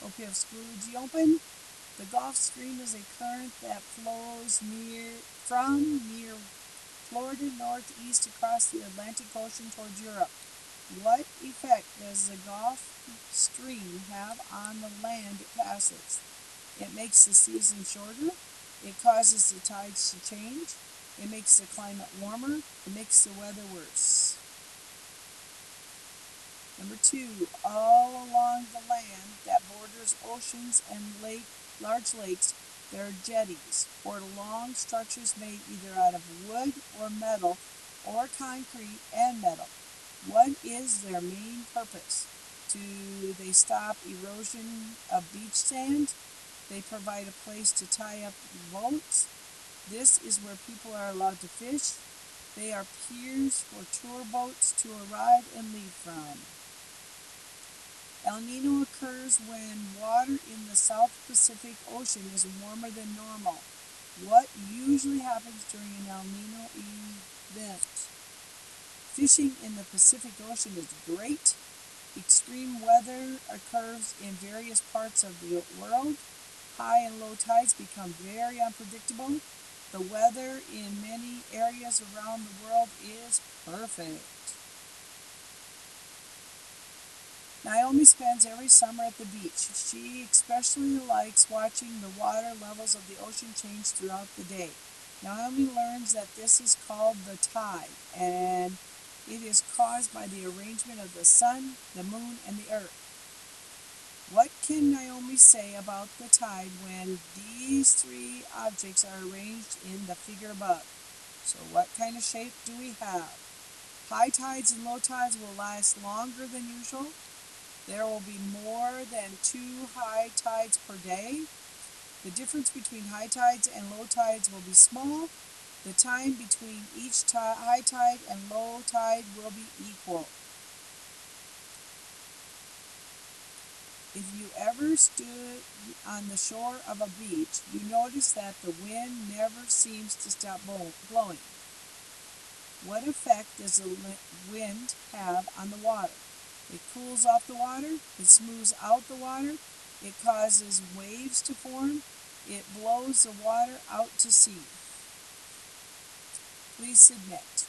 Okay, if Scrooge open, the Gulf Stream is a current that flows from near Florida northeast across the Atlantic Ocean towards Europe. What effect does the Gulf Stream have on the land it passes? It makes the season shorter. It causes the tides to change. It makes the climate warmer. It makes the weather worse. Number two, all along the land that borders oceans and large lakes, there are jetties, or long structures made either out of wood or metal, or concrete and metal. What is their main purpose? Do they stop erosion of beach sand? They provide a place to tie up boats. This is where people are allowed to fish. They are piers for tour boats to arrive and leave from. El Nino occurs when water in the South Pacific Ocean is warmer than normal. What usually happens during an El Nino event? Fishing in the Pacific Ocean is great. Extreme weather occurs in various parts of the world. High and low tides become very unpredictable. The weather in many areas around the world is perfect. Naomi spends every summer at the beach. She especially likes watching the water levels of the ocean change throughout the day. Naomi learns that this is called the tide, and it is caused by the arrangement of the sun, the moon, and the earth. What can Naomi say about the tide when these three objects are arranged in the figure above? So what kind of shape do we have? High tides and low tides will last longer than usual. There will be more than 2 high tides per day. The difference between high tides and low tides will be small. The time between each high tide and low tide will be equal. If you ever stood on the shore of a beach, you notice that the wind never seems to stop blowing. What effect does the wind have on the water? It cools off the water, it smooths out the water, it causes waves to form, it blows the water out to sea. Please submit.